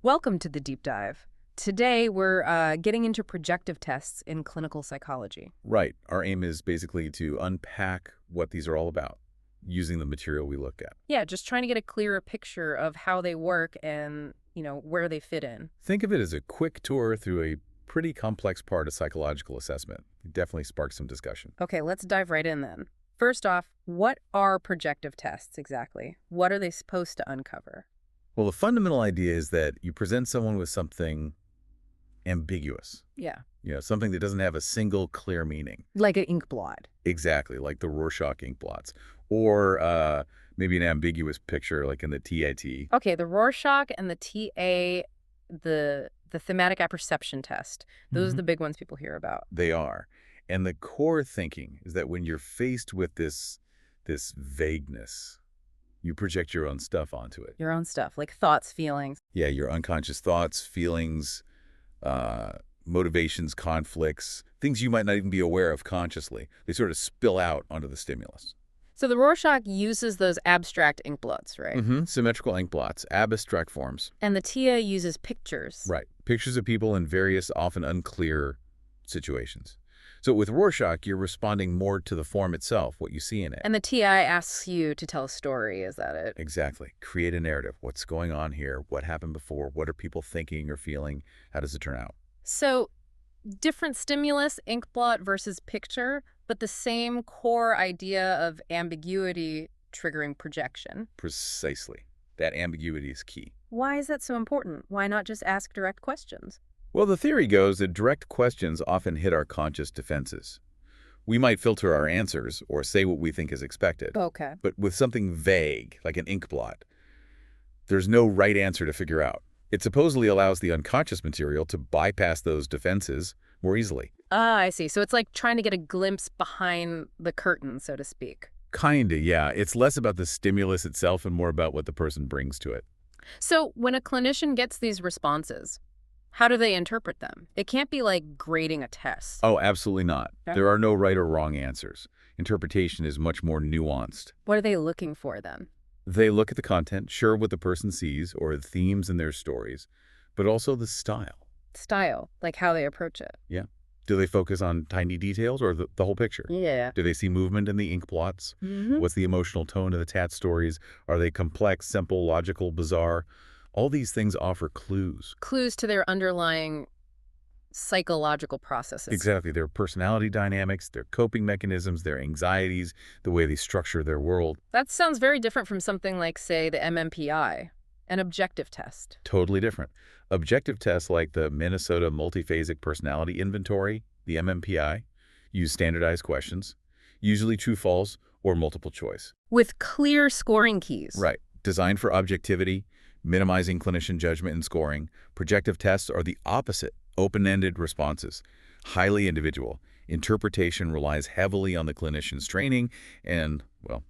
Welcome to the deep dive. Today, we're getting into projective tests in clinical psychology. Right. Our aim is basically to unpack what these are all about using the material we look at. Yeah, just trying to get a clearer picture of how they work and, where they fit in. Think of it as a quick tour through a pretty complex part of psychological assessment. It definitely sparks some discussion. Okay, let's dive right in then. First off, what are projective tests exactly? What are they supposed to uncover? Well, the fundamental idea is that you present someone with something ambiguous. Yeah. Something that doesn't have a single clear meaning. Like an ink blot. Exactly, like the Rorschach ink blots. Or maybe an ambiguous picture like in the TIT. Okay, the Rorschach and the TA, the thematic apperception test. Those are the big ones people hear about. They are. And the core thinking is that when you're faced with this vagueness, you project your own stuff onto it. Your own stuff, like thoughts, feelings. Yeah, your unconscious thoughts, feelings, motivations, conflicts, things you might not even be aware of consciously. They sort of spill out onto the stimulus. So the Rorschach uses those abstract ink blots, right? Symmetrical ink blots, abstract forms. And the TIA uses pictures. Right. Pictures of people in various, often unclear situations. So with Rorschach, you're responding more to the form itself, what you see in it. And the TI asks you to tell a story, is that it? Exactly. Create a narrative. What's going on here? What happened before? What are people thinking or feeling? How does it turn out? So different stimulus, ink blot versus picture, but the same core idea of ambiguity triggering projection. Precisely. That ambiguity is key. Why is that so important? Why not just ask direct questions? Well, the theory goes that direct questions often hit our conscious defenses. We might filter our answers or say what we think is expected. Okay. But with something vague, like an ink blot, there's no right answer to figure out. It supposedly allows the unconscious material to bypass those defenses more easily. Ah, I see. So it's like trying to get a glimpse behind the curtain, so to speak. Kinda, yeah. It's less about the stimulus itself and more about what the person brings to it. So when a clinician gets these responses, how do they interpret them? It can't be like grading a test. Oh, absolutely not. Okay. There are no right or wrong answers. Interpretation is much more nuanced. What are they looking for then? They look at the content, sure what the person sees or the themes in their stories, but also the style. Style, like how they approach it. Yeah. Do they focus on tiny details or the whole picture? Yeah. Do they see movement in the ink blots? Mm-hmm. What's the emotional tone of the tat stories? Are they complex, simple, logical, bizarre? All these things offer clues. Clues to their underlying psychological processes. Exactly. Their personality dynamics, their coping mechanisms, their anxieties, the way they structure their world. That sounds very different from something like, say, the MMPI, an objective test. Totally different. Objective tests like the Minnesota Multiphasic Personality Inventory, the MMPI, use standardized questions, usually true-false or multiple choice. With clear scoring keys. Right. Designed for objectivity, minimizing clinician judgment and scoring. Projective tests are the opposite, open-ended responses, highly individual. Interpretation relies heavily on the clinician's training and, well,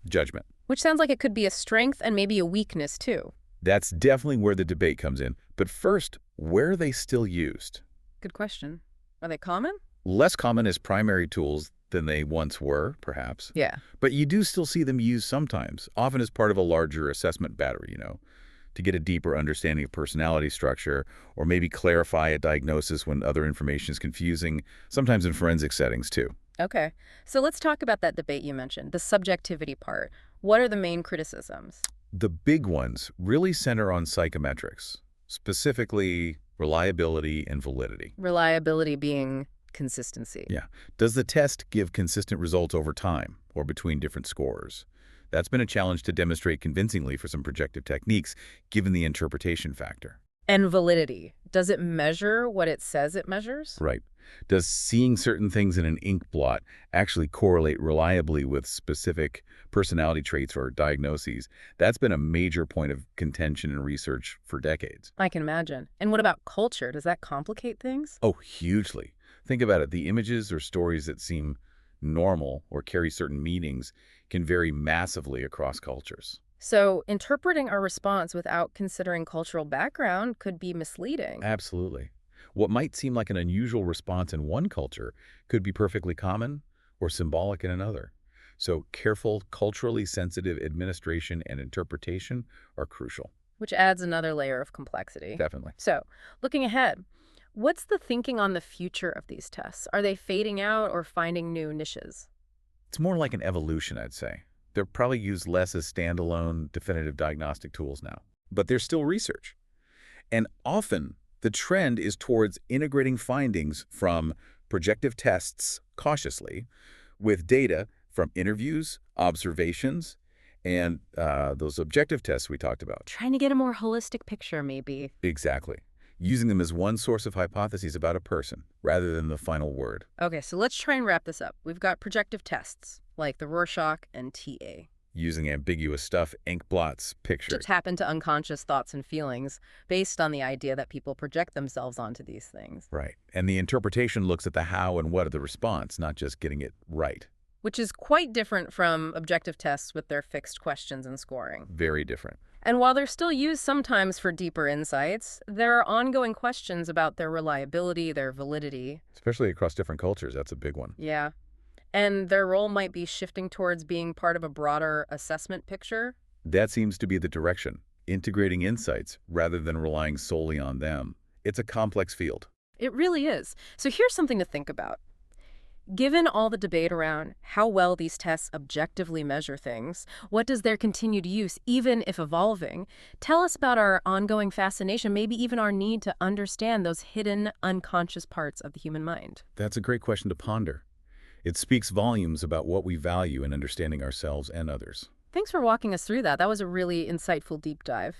judgment. Which sounds like it could be a strength and maybe a weakness, too. That's definitely where the debate comes in. But first, where are they still used? Good question. Are they common? Less common as primary tools than they once were, perhaps. Yeah. But you do still see them used sometimes, often as part of a larger assessment battery, to get a deeper understanding of personality structure or maybe clarify a diagnosis when other information is confusing, sometimes in forensic settings too. Okay. So let's talk about that debate you mentioned, the subjectivity part. What are the main criticisms? The big ones really center on psychometrics, specifically reliability and validity. Reliability being consistency. Yeah. Does the test give consistent results over time or between different scores? That's been a challenge to demonstrate convincingly for some projective techniques, given the interpretation factor. And validity. Does it measure what it says it measures? Right. Does seeing certain things in an ink blot actually correlate reliably with specific personality traits or diagnoses? That's been a major point of contention in research for decades. I can imagine. And what about culture? Does that complicate things? Oh, hugely. Think about it. The images or stories that seem normal or carry certain meanings can vary massively across cultures. So interpreting our response without considering cultural background could be misleading. Absolutely. What might seem like an unusual response in one culture could be perfectly common or symbolic in another. So careful, culturally sensitive administration and interpretation are crucial. Which adds another layer of complexity. Definitely. So, looking ahead, what's the thinking on the future of these tests? Are they fading out or finding new niches? It's more like an evolution, I'd say. They're probably used less as standalone definitive diagnostic tools now. But they're still research. And often, the trend is towards integrating findings from projective tests cautiously with data from interviews, observations, and those objective tests we talked about. Trying to get a more holistic picture, maybe. Exactly. Using them as one source of hypotheses about a person, rather than the final word. Okay, so let's try and wrap this up. We've got projective tests, like the Rorschach and TA, Using ambiguous stuff, ink blots, to pictures. tap into unconscious thoughts and feelings based on the idea that people project themselves onto these things, Right. And the interpretation looks at the how and what of the response, not just getting it right. which is quite different from objective tests with their fixed questions and scoring. Very different. And while they're still used sometimes for deeper insights, there are ongoing questions about their reliability, their validity. Especially across different cultures, that's a big one. Yeah. And their role might be shifting towards being part of a broader assessment picture. That seems to be the direction, integrating insights rather than relying solely on them. It's a complex field. It really is. So here's something to think about. Given all the debate around how well these tests objectively measure things, what does their continued use, even if evolving, tell us about our ongoing fascination, maybe even our need to understand those hidden, unconscious parts of the human mind? That's a great question to ponder. It speaks volumes about what we value in understanding ourselves and others. Thanks for walking us through that. That was a really insightful deep dive.